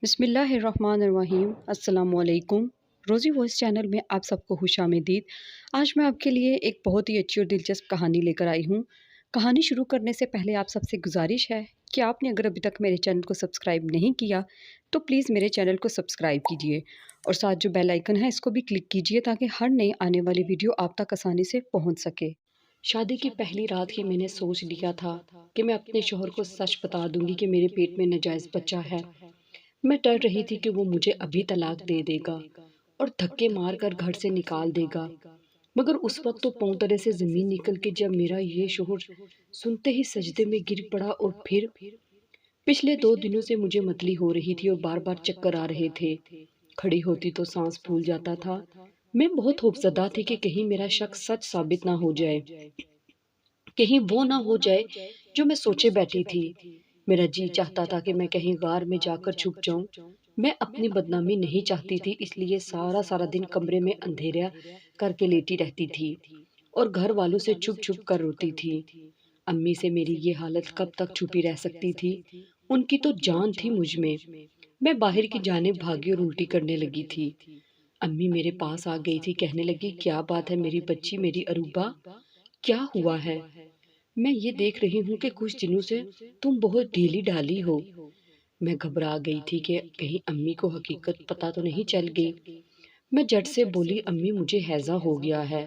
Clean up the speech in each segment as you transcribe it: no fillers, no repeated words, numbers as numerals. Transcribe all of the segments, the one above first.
بسم اللہ الرحمن الرحیم۔ السلام علیکم۔ روزی وائس چینل میں آپ سب کو خوش آمدید۔ آج میں آپ کے لیے ایک بہت ہی اچھی اور دلچسپ کہانی لے کر آئی ہوں۔ کہانی شروع کرنے سے پہلے آپ سب سے گزارش ہے کہ آپ نے اگر ابھی تک میرے چینل کو سبسکرائب نہیں کیا تو پلیز میرے چینل کو سبسکرائب کیجیے اور ساتھ جو بیل آئیکن ہے اس کو بھی کلک کیجیے تاکہ ہر نئی آنے والی ویڈیو آپ تک آسانی سے پہنچ سکے۔ شادی کی پہلی رات ہی میں نے سوچ لیا تھا کہ میں اپنے شوہر کو سچ بتا دوں گی کہ میرے پیٹ میں ناجائز بچہ ہے۔ میں ڈر رہی تھی کہ وہ مجھے ابھی طلاق دے دے گا اور دھکے مار کر گھر سے نکال دے گا، مگر اس وقت تو پاؤں تلے سے زمین نکل کے جب میرا یہ شوہر سنتے ہی سجدے میں گر پڑا۔ اور پھر پچھلے 2 دنوں سے مجھے متلی ہو رہی تھی اور بار بار چکر آ رہے تھے، کھڑی ہوتی تو سانس پھول جاتا تھا۔ میں بہت خوفزدہ تھی کہ کہیں میرا شک سچ ثابت نہ ہو جائے، کہیں وہ نہ ہو جائے جو میں سوچے بیٹھی تھی۔ میرا جی چاہتا تھا کہ میں کہیں غار میں جا کر چھپ جاؤں۔ میں اپنی بدنامی نہیں چاہتی تھی، اس لیے سارا دن کمرے میں اندھیرا کر کے لیٹی رہتی تھی اور گھر والوں سے چھپ چھپ کر روتی تھی۔ امی سے میری یہ حالت کب تک چھپی رہ سکتی تھی؟ ان کی تو جان تھی مجھ میں۔ میں باہر کی جانب بھاگی اور الٹی کرنے لگی تھی۔ امی میرے پاس آ گئی تھی، کہنے لگی کیا بات ہے میری بچی، میری اروبا، کیا ہوا ہے؟ میں یہ دیکھ رہی ہوں کہ کچھ دنوں سے تم بہت ڈھیلی ڈھالی ہو۔ میں گھبرا گئی تھی کہ کہیں امی کو حقیقت پتہ تو نہیں چل گئی۔ میں جھٹ سے بولی امی مجھے ہیضہ ہو گیا ہے۔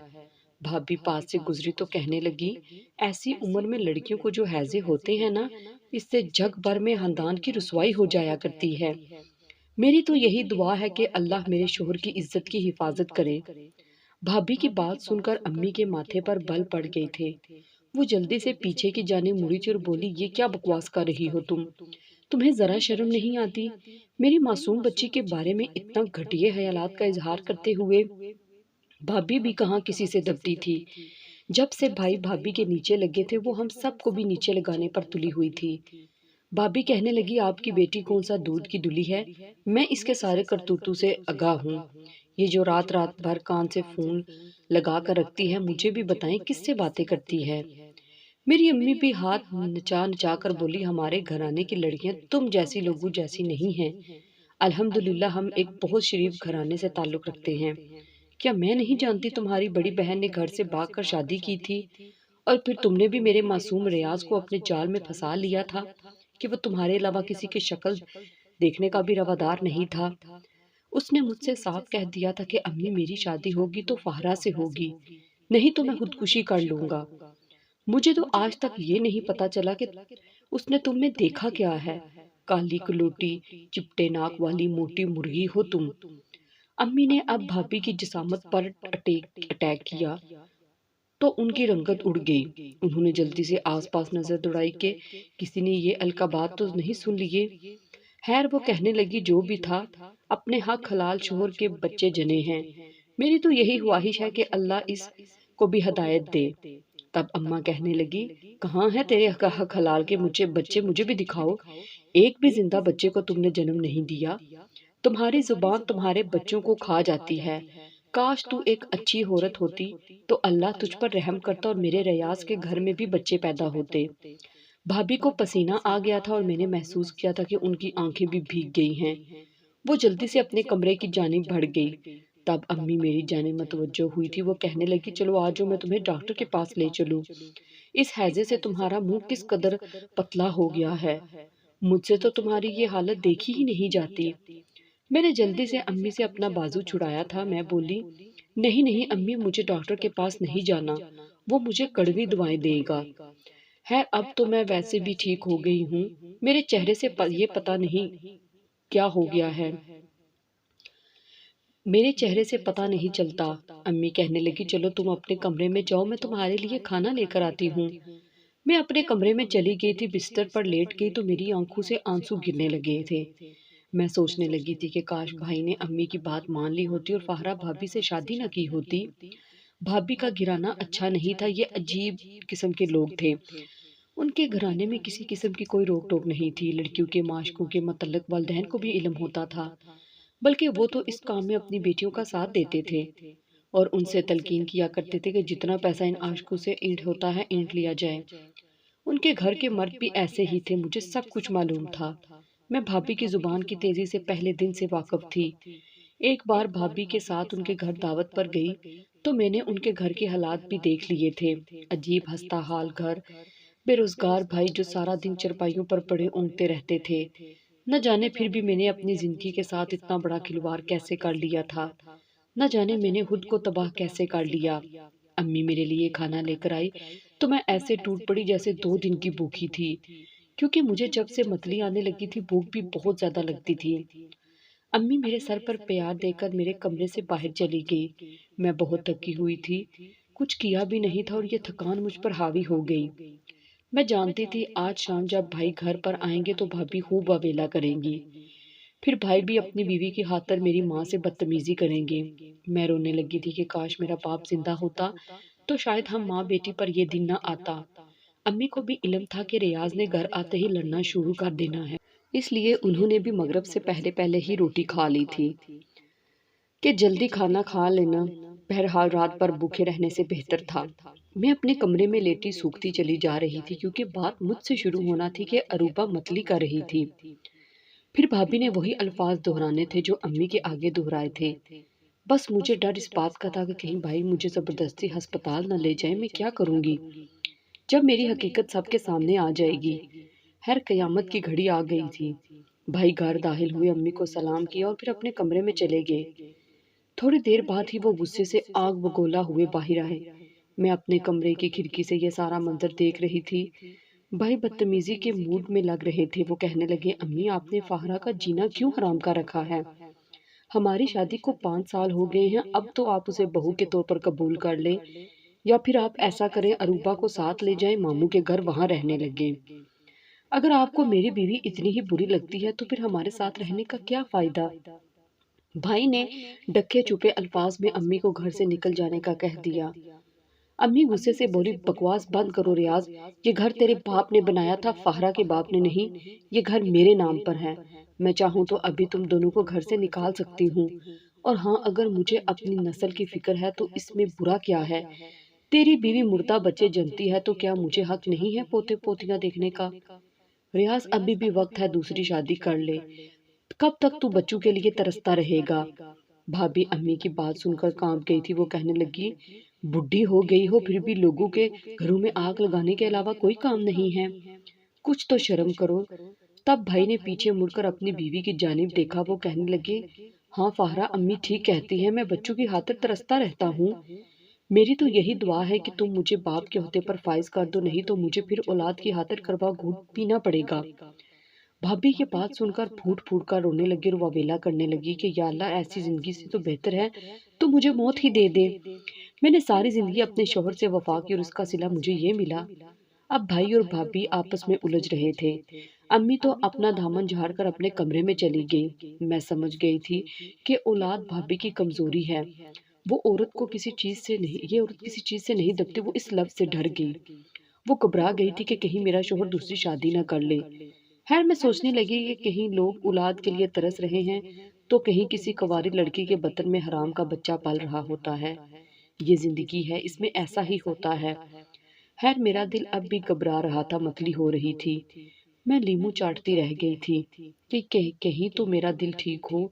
بھابھی پاس سے گزری تو کہنے لگی ایسی عمر میں لڑکیوں کو جو ہیضے ہوتے ہیں نا، اس سے جگ بھر میں خاندان کی رسوائی ہو جایا کرتی ہے۔ میری تو یہی دعا ہے کہ اللہ میرے شوہر کی عزت کی حفاظت کرے۔ بھابھی کی بات سن کر امی کے ماتھے پر بل پڑ گئے تھے۔ وہ جلدی سے پیچھے کی جانب مڑی تھی اور بولی یہ کیا بکواس کر رہی ہو تم؟ تمہیں ذرا شرم نہیں آتی میری معصوم بچی کے بارے میں اتنا گھٹیا خیالات کا اظہار کرتے ہوئے؟ بھابھی بھی کہاں کسی سے دبتی تھی۔ جب سے بھائی بھابھی کے نیچے لگے تھے وہ ہم سب کو بھی نیچے لگانے پر تلی ہوئی تھی۔ بھابھی کہنے لگی آپ کی بیٹی کون سا دودھ کی دلی ہے، میں اس کے سارے کرتوتوں سے آگاہ ہوں۔ یہ جو رات بھر کان سے فون لگا کر رکھتی ہے، مجھے بھی بتائیں کس سے باتیں کرتی ہے؟ میری امی بھی ہاتھ نچا نچا کر بولی ہمارے گھرانے کی لڑکیاں تم جیسی لوگوں جیسی نہیں ہیں۔ الحمدللہ ہم ایک بہت شریف گھرانے سے تعلق رکھتے ہیں۔ کیا میں نہیں جانتی تمہاری بڑی بہن نے گھر سے بھاگ کر شادی کی تھی اور پھر تم نے بھی میرے معصوم ریاض کو اپنے جال میں پھنسا لیا تھا کہ وہ تمہارے علاوہ کسی کی شکل دیکھنے کا بھی روادار نہیں تھا۔ اس نے مجھ سے صاف کہہ دیا تھا کہ امی میری شادی ہوگی تو فہرہ سے ہوگی، نہیں تو میں خودکشی کر لوں گا۔ مجھے تو آج تک یہ نہیں پتا چلا کہ اس نے تم میں دیکھا کیا ہے، کالی کلوٹی چپٹے ناک والی موٹی مرغی ہو تم۔ امی نے اب بھابھی کی جسامت پر اٹیک کیا تو ان کی رنگت اڑ گئی۔ انہوں نے جلدی سے آس پاس نظر دوڑائی کہ کسی نے یہ القابات تو نہیں سن لیے۔ خیر وہ کہنے لگی جو بھی تھا اپنے حق حلال شوہر کے بچے جنے ہیں، میری تو یہی خواہش ہے کہ اللہ اس کو بھی ہدایت دے۔ تب اماں کہنے لگی کہاں ہے تیرے حق حلال کے بچے، مجھے بھی دکھاؤ۔ ایک بھی زندہ بچے کو تم نے جنم نہیں دیا، تمہاری زبان تمہارے بچوں کو کھا جاتی ہے۔ کاش تو ایک اچھی عورت ہوتی تو اللہ تجھ پر رحم کرتا اور میرے ریاض کے گھر میں بھی بچے پیدا ہوتے۔ بھابھی کو پسینہ آ گیا تھا اور میں نے محسوس کیا تھا کہ ان کی آنکھیں بھی بھیگ گئی ہیں۔ وہ جلدی سے اپنے کمرے کی جانب بڑھ گئی۔ تب امی میری جانب متوجہ ہوئی تھی، وہ کہنے لگی چلو آج میں تمہیں ڈاکٹر کے پاس لے چلوں، اس ہیضے سے تمہارا منہ کس قدر پتلا ہو گیا ہے، مجھ سے تو تمہاری یہ حالت دیکھی ہی نہیں جاتی۔ میں نے جلدی سے امی سے اپنا بازو چھڑایا تھا۔ میں بولی نہیں امی مجھے ڈاکٹر کے پاس نہیں جانا، وہ مجھے کڑوی دوائیں دے گا۔ خیر اب تو میں ویسے بھی ٹھیک ہو گئی ہوں، میرے چہرے سے یہ پتہ نہیں کیا ہو گیا ہے، میرے چہرے سے پتہ نہیں چلتا۔ امی کہنے لگی چلو تم اپنے کمرے میں جاؤ، میں تمہارے لیے کھانا لے کر آتی ہوں۔ میں اپنے کمرے میں چلی گئی تھی، بستر پر لیٹ گئی تو میری آنکھوں سے آنسو گرنے لگے تھے۔ میں سوچنے لگی تھی کہ کاش بھائی نے امی کی بات مان لی ہوتی اور فہرہ بھابھی سے شادی نہ کی ہوتی۔ بھابھی کا گرانا اچھا نہیں تھا، یہ عجیب قسم کے لوگ تھے۔ ان کے گھرانے میں کسی قسم کی کوئی روک ٹوک نہیں تھی، لڑکیوں کے معشوقوں کے متعلق والدین کو بھی علم ہوتا تھا، بلکہ وہ تو اس کام میں اپنی بیٹیوں کا ساتھ دیتے تھے اور ان سے تلقین کیا کرتے تھے کہ جتنا پیسہ ان عاشقوں سے اینٹ ہوتا ہے اینٹ لیا جائے۔ ان کے گھر کے مرد بھی ایسے ہی تھے، مجھے سب کچھ معلوم تھا۔ میں بھابھی کی زبان کی تیزی سے پہلے دن سے واقف تھی۔ ایک بار بھابھی کے ساتھ ان کے گھر دعوت پر گئی تو میں نے ان کے گھر کے حالات بھی دیکھ لیے تھے۔ عجیب ہستا حال گھر، بے روزگار بھائی جو سارا دن چرپائیوں پر پڑے اونگتے رہتے تھے۔ نہ جانے پھر بھی میں نے اپنی زندگی کے ساتھ اتنا بڑا کھلواڑ کیسے کر لیا تھا، نہ جانے میں نے خود کو تباہ کیسے کر لیا۔ امی میرے لیے کھانا لے کر آئی تو میں ایسے ٹوٹ پڑی جیسے 2 دن کی بھوکی تھی، کیونکہ مجھے جب سے متلی آنے لگی تھی بھوک بھی بہت زیادہ لگتی تھی۔ امی میرے سر پر پیار دے کر میرے کمرے سے باہر چلی گئی۔ میں بہت تھکی ہوئی تھی، کچھ کیا بھی نہیں تھا اور یہ تھکان مجھ پر حاوی ہو گئی۔ میں جانتی تھی آج شام جب بھائی گھر پر آئیں گے تو بھابھی خوب واویلا کریں گی، پھر بھائی بھی اپنی بیوی کی خاطر میری ماں سے بدتمیزی کریں گے۔ میں رونے لگی تھی کہ کاش میرا باپ زندہ ہوتا تو شاید ہم ماں بیٹی پر یہ دن نہ آتا۔ امی کو بھی علم تھا کہ ریاض نے گھر آتے ہی لڑنا شروع کر دینا ہے، اس لیے انہوں نے بھی مغرب سے پہلے ہی روٹی کھا لی تھی کہ جلدی کھانا کھا لینا بہرحال رات پر بھوکے رہنے سے بہتر تھا۔ میں اپنے کمرے میں لیٹی سوکھتی چلی جا رہی تھی کیونکہ بات مجھ سے شروع ہونا تھی کہ اروبا متلی کر رہی تھی۔ پھر بھابھی نے وہی الفاظ دہرانے تھے جو امی کے آگے دہرائے تھے۔ بس مجھے ڈر اس بات کا تھا کہ کہیں بھائی مجھے زبردستی ہسپتال نہ لے جائے، میں کیا کروں گی جب میری حقیقت سب کے سامنے آ جائے گی۔ خیر قیامت کی گھڑی آ گئی تھی۔ بھائی گھر داخل ہوئے، امی کو سلام کیا اور پھر اپنے کمرے میں چلے گئے۔ تھوڑی دیر بعد ہی وہ غصے سے آگ بگولا ہوئے باہر آئے۔ میں اپنے کمرے کی کھڑکی سے یہ سارا منظر دیکھ رہی تھی۔ بھائی بدتمیزی کے موڈ میں لگ رہے تھے۔ وہ کہنے لگے امی آپ نے فاہرہ کا جینا کیوں حرام کا رکھا ہے؟ ہماری شادی کو 5 سال ہو گئے ہیں، اب تو آپ اسے بہو کے طور پر قبول کر لیں، یا پھر آپ ایسا کریں اروبا کو ساتھ لے جائیں ماموں کے گھر، وہاں رہنے لگیں۔ اگر آپ کو میری بیوی اتنی ہی بری لگتی ہے تو پھر ہمارے ساتھ رہنے کا کیا فائدہ؟ بھائی نے ڈکے چپے الفاظ میں امی کو گھر سے نکل جانے کا کہہ دیا۔ امی غصے سے بولی بکواس بند کرو ریاض، یہ گھر تیرے باپ نے بنایا تھا، فاہرہ کے باپ نے نہیں۔ یہ گھر میرے نام پر ہے، میں چاہوں تو ابھی تم دونوں کو گھر سے نکال سکتی ہوں، اور ہاں اگر مجھے اپنی نسل کی فکر ہے تو اس میں برا کیا ہے؟ تیری بیوی مردہ بچے جنتی ہے تو کیا مجھے حق نہیں ہے پوتے پوتیاں دیکھنے کا؟ ریاض ابھی بھی وقت ہے، دوسری شادی کر لے، کب تک تو بچوں کے لیے ترستا رہے گا؟ بھابھی امی کی بات سن کر کانپ گئی تھی۔ وہ کہنے لگی بڈھی ہو گئی ہو پھر بھی لوگوں کے گھروں میں آگ لگانے کے علاوہ کوئی کام نہیں ہے، کچھ تو شرم کرو۔ تب بھائی نے پیچھے مڑ کر اپنی بیوی کی جانب دیکھا۔ وہ کہنے لگے ہاں فاہرہ امی ٹھیک کہتی ہے، میں بچوں کی خاطر ترستا رہتا ہوں، میری تو یہی دعا ہے کہ تم مجھے باپ کے عہدے پر فائز کر دو، نہیں تو مجھے پھر اولاد کی خاطر کروا گھونٹ پینا پڑے گا۔ بھابھی یہ بات سن کر پھوٹ پھوٹ کر رونے لگی اور واویلا کرنے لگی کہ یا اللہ ایسی زندگی سے تو بہتر ہے تو مجھے موت ہی دے دے۔ میں نے ساری زندگی اپنے شوہر سے وفا کی اور اس کا صلہ مجھے یہ ملا۔ اب بھائی اور بھابھی آپس میں الجھ رہے تھے۔ امی تو اپنا دامن جھاڑ کر اپنے کمرے میں چلی گئی۔ میں سمجھ گئی تھی کہ اولاد بھابھی کی کمزوری ہے، وہ عورت کو کسی چیز سے نہیں، یہ عورت کسی چیز سے نہیں دبتی۔ وہ اس لفظ سے ڈر گئی، وہ گھبرا گئی تھی کہ کہیں میرا شوہر دوسری شادی نہ کر لے۔ خیر میں سوچنے لگی کہ کہیں لوگ اولاد کے لیے ترس رہے ہیں تو کہیں کسی کنواری لڑکی کے بطن میں حرام کا بچہ پل رہا ہوتا ہے۔ یہ زندگی ہے، اس میں ایسا ہی ہوتا ہے۔ خیر میرا دل اب بھی گھبرا رہا تھا، متلی ہو رہی تھی۔ میں لیمو چاٹتی رہ گئی تھی کہ کہیں تو میرا دل ٹھیک ہو،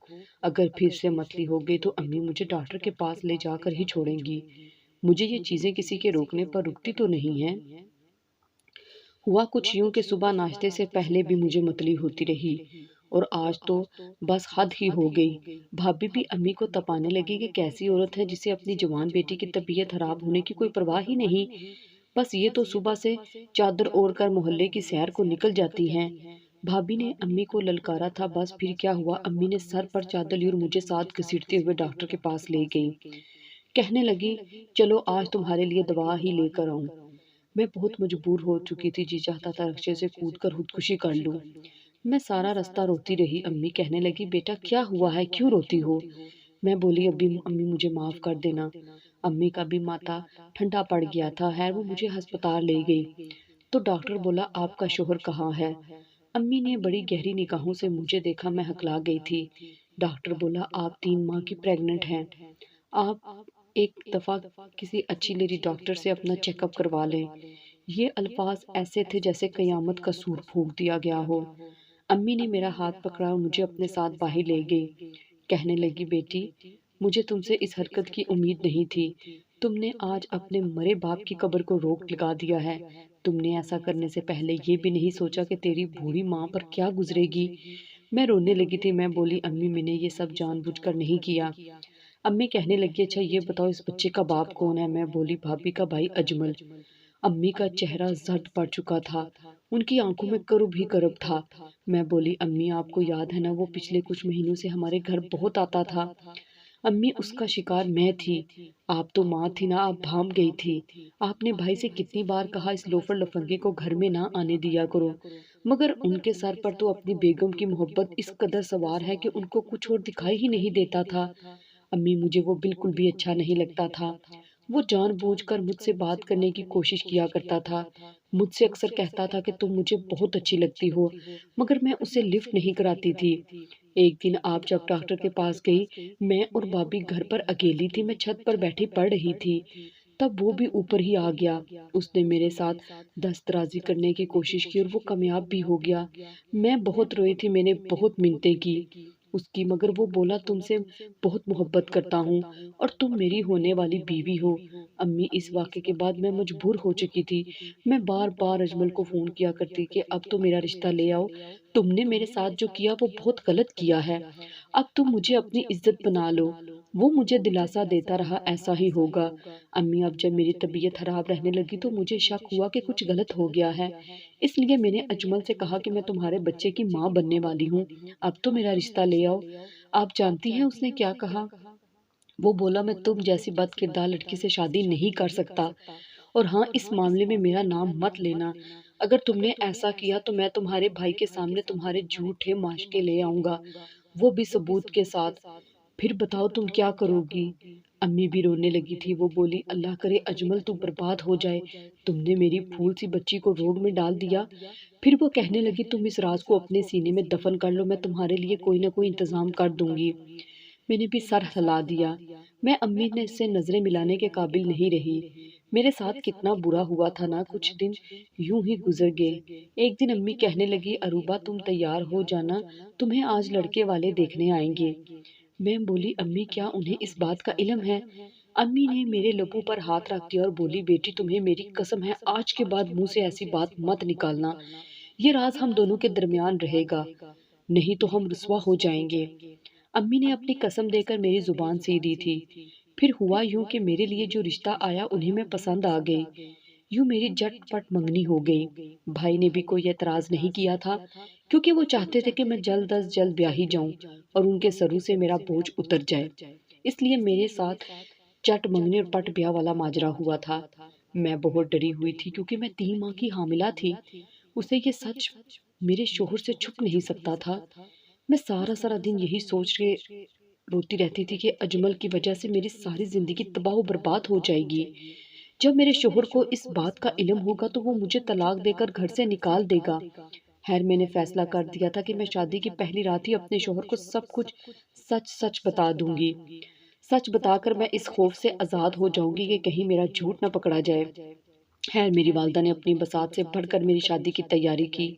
اگر پھر سے متلی ہو گئی تو امی مجھے ڈاکٹر کے پاس لے جا کر ہی چھوڑیں گی۔ مجھے یہ چیزیں کسی کے روکنے پر رکتی تو نہیں ہیں۔ ہوا کچھ یوں کہ صبح ناشتے سے پہلے بھی مجھے متلی ہوتی رہی، اور آج تو بس حد ہی ہو گئی۔ بھابھی بھی امی کو تپانے لگی کہ کیسی عورت ہے جسے اپنی جوان بیٹی کی طبیعت خراب ہونے کی کوئی پرواہ ہی نہیں، بس یہ تو صبح سے چادر اوڑھ کر محلے کی سیر کو نکل جاتی ہیں۔ بھابھی نے امی کو للکارا تھا، بس پھر کیا ہوا، امی نے سر پر چادر لی اور مجھے ساتھ گھسیٹتے ہوئے ڈاکٹر کے پاس لے گئی۔ کہنے لگی چلو آج تمہارے لیے دوا ہی لے کر آؤں۔ میں بہت مجبور ہو چکی تھی، جی چاہتا تھا رکشے سے کود کر خودکشی کر لوں۔ میں سارا رستہ روتی رہی۔ امی کہنے لگی بیٹا کیا ہوا ہے، کیوں روتی ہو؟ میں بولی امی مجھے معاف کر دینا۔ امی کا بھی ماتھا ٹھنڈا پڑ گیا تھا۔ خیر وہ مجھے ہسپتال لے گئی تو ڈاکٹر بولا آپ کا شوہر کہاں ہے؟ امی نے بڑی گہری نگاہوں سے مجھے دیکھا، میں ہکلا گئی تھی۔ ڈاکٹر بولا آپ 3 ماہ کی پریگننٹ ہیں، آپ ایک دفعہ کسی اچھی لیڈی ڈاکٹر سے اپنا چیک اپ کروا لیں۔ یہ الفاظ ایسے تھے جیسے قیامت کا سور پھونک دیا گیا ہو۔ امی نے میرا ہاتھ پکڑا اور مجھے اپنے ساتھ باہر لے گئی، کہنے لگی بیٹی مجھے تم سے اس حرکت کی امید نہیں تھی، تم نے آج اپنے مرے باپ کی قبر کو روک لگا دیا ہے، تم نے ایسا کرنے سے پہلے یہ بھی نہیں سوچا کہ تیری بوڑھی ماں پر کیا گزرے گی۔ میں رونے لگی تھی، میں بولی امی میں نے یہ سب جان بوجھ کر نہیں کیا۔ امی کہنے لگی اچھا یہ بتاؤ اس بچے کا باپ کون ہے؟ میں بولی بھابھی کا بھائی اجمل۔ امی کا چہرہ زرد پڑ چکا تھا، ان کی آنکھوں میں کرب ہی کرب تھا۔ میں بولی امی آپ کو یاد ہے نا وہ پچھلے کچھ مہینوں سے ہمارے گھر بہت آتا تھا۔ امی اس کا شکار میں تھی، آپ تو ماں تھی نا، آپ بھانپ گئی تھی۔ آپ نے بھائی سے کتنی بار کہا اس لوفر لفنگے کو گھر میں نہ آنے دیا کرو، مگر ان کے سر پر تو اپنی بیگم کی محبت اس قدر سوار ہے کہ ان کو کچھ اور دکھائی ہی نہیں دیتا تھا۔ امی مجھے وہ بالکل بھی اچھا نہیں لگتا تھا، وہ جان بوجھ کر مجھ سے بات کرنے کی کوشش کیا کرتا تھا، مجھ سے اکثر کہتا تھا کہ تم مجھے بہت اچھی لگتی ہو، مگر میں اسے لفٹ نہیں کراتی تھی۔ ایک دن آپ جب ڈاکٹر کے پاس گئی، میں اور بابی گھر پر اکیلی تھی، میں چھت پر بیٹھی پڑھ رہی تھی، تب وہ بھی اوپر ہی آ گیا۔ اس نے میرے ساتھ دست درازی کرنے کی کوشش کی اور وہ کامیاب بھی ہو گیا۔ میں بہت روئی تھی، میں نے بہت منتیں کی اس کی، مگر وہ بولا تم سے بہت محبت کرتا ہوں اور تم میری ہونے والی بیوی ہو۔ امی اس واقعے کے بعد میں مجبور ہو چکی تھی، میں بار بار اجمل کو فون کیا کرتی کہ اب تو میرا رشتہ لے آؤ، تم نے میرے ساتھ جو کیا وہ بہت غلط کیا ہے، اب تم مجھے اپنی عزت بنا لو۔ وہ مجھے دلاسا دیتا رہا ایسا ہی ہوگا۔ امی اب جب میری طبیعت خراب رہنے لگی تو مجھے شک ہوا کہ کچھ غلط ہو گیا ہے، اس لیے میں نے اجمل سے کہا کہ میں تمہارے بچے کی ماں بننے والی ہوں، اب تو میرا رشتہ لے آؤ۔ آپ جانتی ہیں اس نے کیا کہا؟ وہ بولا میں تم جیسی بد کردار لڑکی سے شادی نہیں کر سکتا، اور ہاں اس معاملے میں میرا نام مت لینا، اگر تم نے ایسا کیا تو میں تمہارے بھائی کے سامنے تمہارے جھوٹے ماشکے لے آؤں گا، وہ بھی ثبوت کے ساتھ، پھر بتاؤ تم کیا کرو گی؟ امی بھی رونے لگی تھی، وہ بولی اللہ کرے اجمل تو برباد ہو جائے، تم نے میری پھول سی بچی کو روڈ میں ڈال دیا۔ پھر وہ کہنے لگی تم اس راز کو اپنے سینے میں دفن کر لو، میں تمہارے لیے کوئی نہ کوئی انتظام کر دوں گی۔ میں نے بھی سر ہلا دیا، میں امی نے اس سے نظریں ملانے کے قابل نہیں رہی، میرے ساتھ کتنا برا ہوا تھا نا۔ کچھ دن یوں ہی گزر گئے، ایک دن امی کہنے لگی اروبا تم تیار ہو جانا، تمہیں آج لڑکے والے دیکھنے آئیں گے۔ میں بولی امی کیا انہیں اس بات کا علم ہے؟ امی نے میرے لبوں پر ہاتھ رکھ دیا اور بولی بیٹی تمہیں میری قسم ہے آج کے بعد منہ سے ایسی بات مت نکالنا، یہ راز ہم دونوں کے درمیان رہے گا، نہیں تو ہم رسوا ہو جائیں گے۔ امی نے اپنی قسم دے کر میری زبان سی دی تھی۔ پھر ہوا یوں کہ میرے لیے جو رشتہ آیا انہیں میں پسند آ گئی، یوں میری جٹ پٹ منگنی ہو گئی۔ بھائی نے بھی کوئی اعتراض نہیں کیا تھا، کیونکہ وہ چاہتے تھے کہ میں جلد از جلد بیاہی جاؤں اور ان کے سروں سے میرا بوجھ اتر جائے، اس لیے میرے ساتھ چٹ منگنی اور پٹ بیاہ والا ماجرا ہوا تھا۔ میں بہت ڈری ہوئی تھی کیونکہ میں 3 ماہ کی حاملہ تھی، اسے یہ سچ میرے شوہر سے چھپ نہیں سکتا تھا۔ میں سارا سارا دن یہی سوچ کے روتی رہتی تھی کہ اجمل کی وجہ سے میری ساری زندگی تباہ و برباد ہو جائے گی، جب میرے شوہر کو اس بات کا علم ہوگا تو وہ مجھے طلاق دے کر گھر سے نکال دے گا۔ خیر میں نے فیصلہ کر دیا تھا کہ میں شادی کی پہلی رات ہی اپنے شوہر کو سب کچھ سچ سچ بتا دوں گی، سچ بتا کر میں اس خوف سے آزاد ہو جاؤں گی کہ کہیں میرا جھوٹ نہ پکڑا جائے۔ خیر میری والدہ نے اپنی بساط سے بڑھ کر میری شادی کی تیاری کی۔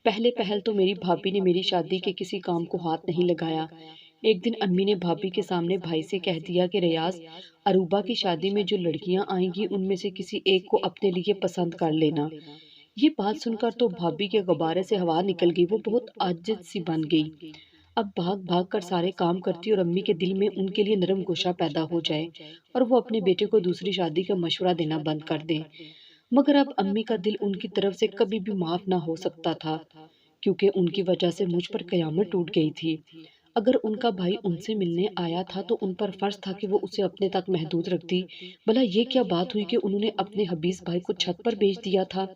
پہلے پہل تو میری بھابھی نے میری شادی کے کسی کام کو ہاتھ نہیں لگایا۔ ایک دن امی نے بھابھی کے سامنے بھائی سے کہہ دیا کہ ریاض اروبا کی شادی میں جو لڑکیاں آئیں گی ان میں سے کسی ایک کو اپنے لیے پسند کر لینا۔ یہ بات سن کر تو بھابھی کے غبارے سے ہوا نکل گئی، وہ بہت عاجز سی بن گئی، اب بھاگ بھاگ کر سارے کام کرتی اور امی کے دل میں ان کے لیے نرم گوشہ پیدا ہو جائے اور وہ اپنے بیٹے کو دوسری شادی کا مشورہ دینا بند کر دیں، مگر اب امی کا دل ان کی طرف سے کبھی بھی معاف نہ ہو سکتا تھا، کیونکہ ان کی وجہ سے مجھ پر قیامت ٹوٹ گئی تھی۔ اگر ان کا بھائی ان سے ملنے آیا تھا تو ان پر فرض تھا کہ وہ اسے اپنے تک محدود رکھتی، بھلا یہ کیا بات ہوئی کہ انہوں نے اپنے حبیز بھائی کو چھت پر بھیج دیا تھا۔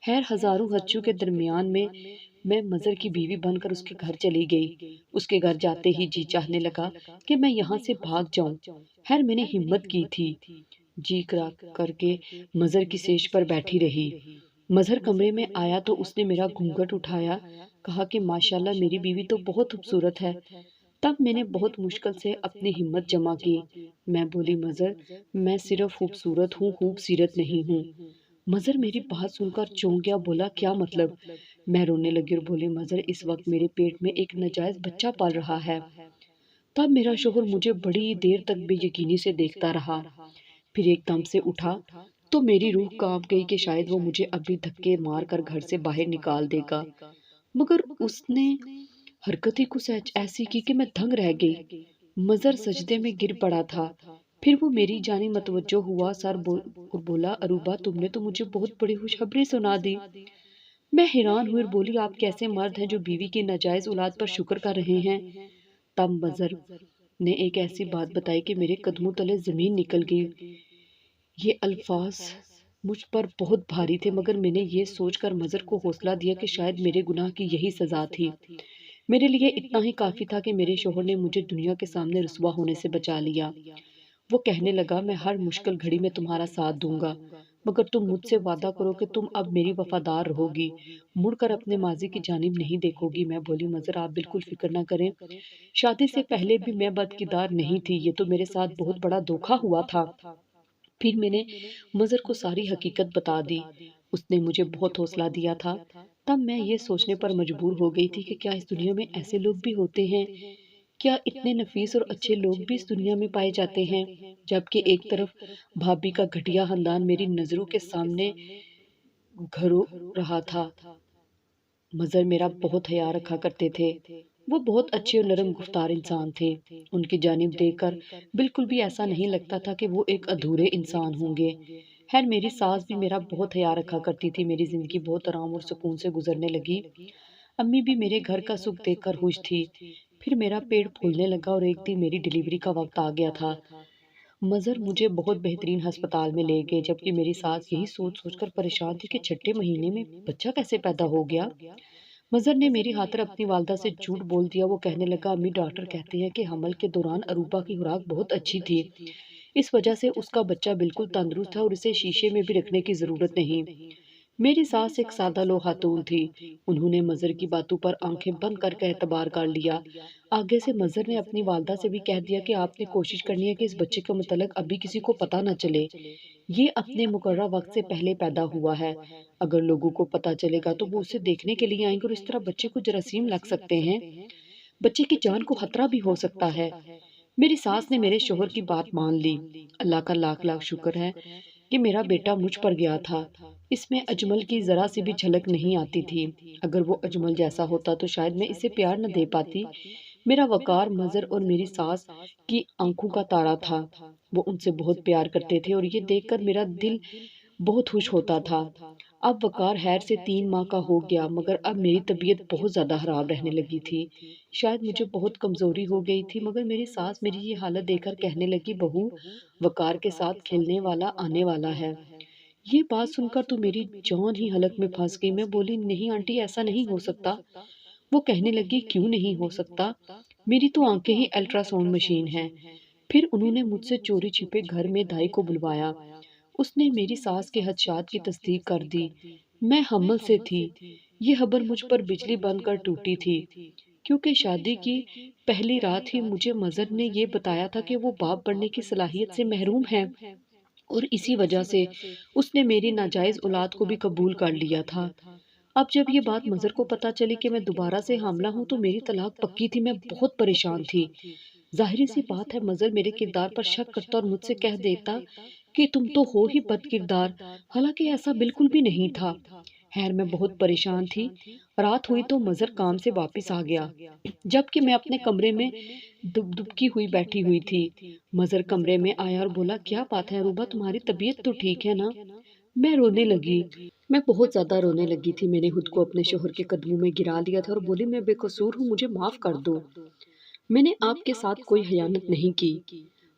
خیر ہزاروں ہچو کے درمیان میں مظہر کی بیوی بن کر اس کے گھر چلی گئی۔ اس کے گھر جاتے ہی جی چاہنے لگا کہ میں یہاں سے بھاگ جاؤں۔ خیر میں نے ہمت کی تھی، جی کر کے مظہر کی سیج پر بیٹھی رہی۔ مظہر کمرے میں آیا تو اس نے میرا گھونگھٹ اٹھایا، کہا کہ ماشاءاللہ میری بیوی تو بہت خوبصورت ہے۔ تب میں نے بہت مشکل سے اپنی ہمت جمع کی، میں بولی مظہر میں صرف خوبصورت ہوں، خوب سیرت نہیں ہوں۔ مظہر میری بات سن کر چونک گیا، بولا کیا مطلب؟ میں رونے لگی اور بولی مظہر اس وقت میرے پیٹ میں ایک ناجائز بچہ پال رہا ہے۔ تب میرا شوہر مجھے بڑی دیر تک بے یقینی سے دیکھتا رہا، پھر ایک دم سے اٹھا تو میری روح کانپ گئی کہ شاید وہ مجھے ابھی دھکے مار کر گھر سے باہر نکال دے گا، مگر اس نے حرکت ہی کچھ ایسی کی کہ میں دھنگ رہ گئی۔ مظہر سجدے میں گر پڑا تھا، پھر وہ میری جانب متوجہ ہوا اور بولا اروبہ تم نے تو مجھے بہت بڑی خوشخبری سنا دی۔ میں حیران ہوئی اور بولی آپ کیسے مرد ہیں جو بیوی کی ناجائز اولاد پر شکر کر رہے ہیں؟ تب مظہر نے ایک ایسی بات بتائی کہ میرے قدموں تلے زمین نکل گئی۔ یہ الفاظ مجھ پر بہت بھاری تھے، مگر میں نے یہ سوچ کر مظہر کو حوصلہ دیا کہ شاید میرے گناہ کی یہی سزا تھی۔ میرے لیے اتنا ہی کافی تھا کہ میرے شوہر نے مجھے دنیا کے سامنے رسوا ہونے سے بچا لیا۔ وہ کہنے لگا میں ہر مشکل گھڑی میں تمہارا ساتھ دوں گا، مگر تم مجھ سے وعدہ کرو کہ تم اب میری وفادار رہو گی، مڑ کر اپنے ماضی کی جانب نہیں دیکھو گی۔ میں بولی مظہر آپ بالکل فکر نہ کریں، شادی سے پہلے بھی میں بد کردار نہیں تھی، یہ تو میرے ساتھ بہت بڑا دھوکا ہوا تھا۔ پھر میں نے مظہر کو ساری حقیقت بتا دی۔ اس نے مجھے بہت حوصلہ دیا تھا۔ تب میں یہ سوچنے پر مجبور ہو گئی تھی کہ کیا اس دنیا میں ایسے لوگ بھی ہوتے ہیں؟ کیا اتنے نفیس اور اچھے لوگ بھی اس دنیا میں پائے جاتے ہیں؟ جبکہ ایک طرف بھابھی کا گھٹیا خاندان میری نظروں کے سامنے گھرو رہا تھا۔ مظہر میرا بہت حیا رکھا کرتے تھے، وہ بہت اچھے اور نرم گفتار انسان تھے، ان کی جانب دیکھ کر بالکل بھی ایسا نہیں لگتا تھا کہ وہ ایک ادھورے انسان ہوں گے۔ خیر میری ساس بھی میرا بہت حیا رکھا کرتی تھی، میری زندگی بہت آرام اور سکون سے گزرنے لگی۔ امی بھی میرے گھر کا سکھ دیکھ کر خوش تھی۔ پھر میرا پیٹ پھولنے لگا اور ایک دن میری ڈیلیوری کا وقت آ گیا تھا۔ مظہر مجھے بہت بہترین ہسپتال میں لے گئے، جبکہ میری ساس یہی سوچ سوچ کر پریشان تھی کہ چھٹے مہینے میں بچہ کیسے پیدا ہو گیا۔ مظہر نے میری خاطر اپنی والدہ سے جھوٹ بول دیا۔ وہ کہنے لگا امی ڈاکٹر کہتے ہیں کہ حمل کے دوران اروبہ کی خوراک بہت اچھی تھی، اس وجہ سے اس کا بچہ بالکل تندرست ہے اور اسے شیشے میں بھی رکھنے کی ضرورت نہیں۔ میری ساس ایک سادہ لو خاتون تھی، انہوں نے مظہر کی باتوں پر آنکھیں بند کر کے اعتبار کر لیا۔ آگے سے مظہر نے اپنی والدہ سے بھی کہہ دیا کہ آپ نے کوشش کرنی ہے کہ اس بچے کے متعلق ابھی کسی کو پتہ نہ چلے، یہ اپنے مقررہ وقت سے پہلے پیدا ہوا ہے، اگر لوگوں کو پتہ چلے گا تو وہ اسے دیکھنے کے لیے آئیں گے اور اس طرح بچے کو جراثیم لگ سکتے ہیں، بچے کی جان کو خطرہ بھی ہو سکتا ہے۔ میری ساس نے میرے شوہر کی بات مان لی۔ اللہ کا لاکھ لاکھ شکر ہے کہ میرا بیٹا مجھ پر گیا تھا، اس میں اجمل کی ذرا سی بھی جھلک نہیں آتی تھی، اگر وہ اجمل جیسا ہوتا تو شاید میں اسے پیار نہ دے پاتی۔ میرا وقار مظہر اور میری ساس کی آنکھوں کا تارا تھا، وہ ان سے بہت پیار کرتے تھے اور یہ دیکھ کر میرا دل بہت خوش ہوتا تھا۔ اب وقار خیر سے 3 ماہ کا ہو گیا، مگر اب میری طبیعت بہت زیادہ خراب رہنے لگی تھی، شاید مجھے بہت کمزوری ہو گئی تھی، مگر میری ساس میری یہ حالت دیکھ کر کہنے لگی بہو وقار کے ساتھ کھیلنے والا آنے والا ہے۔ یہ بات سن کر تو میری جان ہی حلق میں پھنس گئی۔ میں بولی نہیں آنٹی ایسا نہیں ہو سکتا۔ وہ کہنے لگی کیوں نہیں ہو سکتا، میری تو آنکھیں ہی الٹرا ساؤنڈ مشین ہے۔ پھر انہوں نے مجھ سے چوری چھپے گھر میں دائی کو بلوایا، اس نے میری ساس کے خدشات کی تصدیق کر دی، میں حمل سے تھی، یہ خبر مجھ پر بجلی بن کر ٹوٹی تھی، کیونکہ شادی کی پہلی رات ہی مجھے مظہر نے یہ بتایا تھا کہ وہ باپ بننے کی صلاحیت سے محروم ہے اور اسی وجہ سے اس نے میری ناجائز اولاد کو بھی قبول کر لیا تھا۔ اب جب یہ بات مظہر کو پتہ چلی کہ میں دوبارہ سے حاملہ ہوں تو میری طلاق پکی تھی، میں بہت پریشان تھی۔ ظاہری سی بات ہے مظہر میرے کردار پر شک کرتا اور مجھ سے کہہ دیتا کہ تم تو ہو ہی بد کردار، حالانکہ ایسا بالکل بھی نہیں تھا۔ خیر میں بہت پریشان تھی۔ رات ہوئی تو مظہر کام سے واپس آ گیا، جبکہ میں اپنے کمرے میں دبکی ہوئی بیٹھی ہوئی تھی۔ مظہر کمرے میں آیا اور بولا کیا بات ہے اروبہ تمہاری طبیعت تو ٹھیک ہے نا؟ میں رونے لگی، میں بہت زیادہ رونے لگی تھی، میں نے خود کو اپنے شوہر کے قدموں میں گرا لیا تھا اور بولی میں بے قصور ہوں، مجھے معاف کر دو، میں نے آپ کے ساتھ کوئی خیانت نہیں کی۔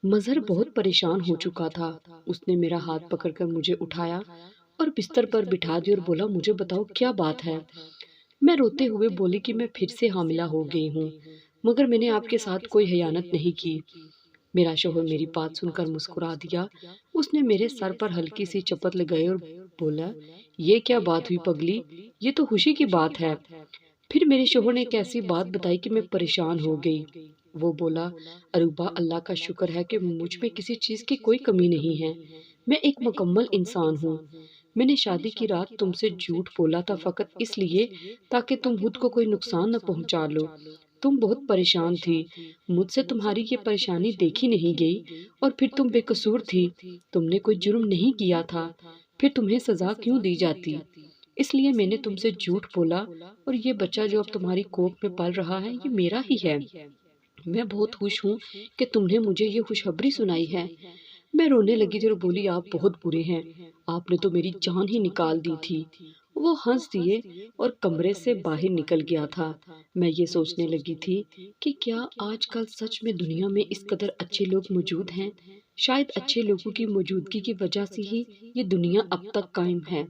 مظہر بہت پریشان ہو چکا تھا، اس نے میرا ہاتھ پکڑ کر مجھے اٹھایا اور بستر پر بٹھا دیا اور بولا مجھے بتاؤ کیا بات ہے؟ میں روتے ہوئے بولی کہ میں پھر سے حاملہ ہو گئی ہوں، مگر میں نے آپ کے ساتھ کوئی خیانت نہیں کی۔ میرا شوہر میری بات سن کر مسکرا دیا، اس نے میرے سر پر ہلکی سی چپت لگائی اور بولا یہ کیا بات ہوئی پگلی، یہ تو خوشی کی بات ہے۔ پھر میرے شوہر نے ایک ایسی بات بتائی کہ میں پریشان ہو گئی۔ وہ بولا اروبہ اللہ کا شکر ہے کہ مجھ میں کسی چیز کی کوئی کمی نہیں ہے، میں ایک مکمل انسان ہوں، میں نے شادی کی رات تم سے جھوٹ بولا تھا فقط اس لیے تاکہ تم خود کو کوئی نقصان نہ پہنچا لو۔ تم بہت پریشان تھی، مجھ سے تمہاری یہ پریشانی دیکھی نہیں گئی، اور پھر تم بے قصور تھی، تم نے کوئی جرم نہیں کیا تھا، پھر تمہیں سزا کیوں دی جاتی؟ اس لیے میں نے تم سے جھوٹ بولا، اور یہ بچہ جو اب تمہاری کوکھ میں پل رہا ہے یہ میرا ہی ہے۔ میں بہت خوش ہوں کہ تم نے مجھے یہ خوشخبری سنائی ہے۔ میں رونے لگی تھی اور بولی آپ بہت برے ہیں، آپ نے تو میری جان ہی نکال دی تھی۔ وہ ہنس دیے اور کمرے سے باہر نکل گیا تھا۔ میں یہ سوچنے لگی تھی کہ کیا آج کل سچ میں دنیا میں اس قدر اچھے لوگ موجود ہیں؟ شاید اچھے لوگوں کی موجودگی کی وجہ سے ہی یہ دنیا اب تک قائم ہے۔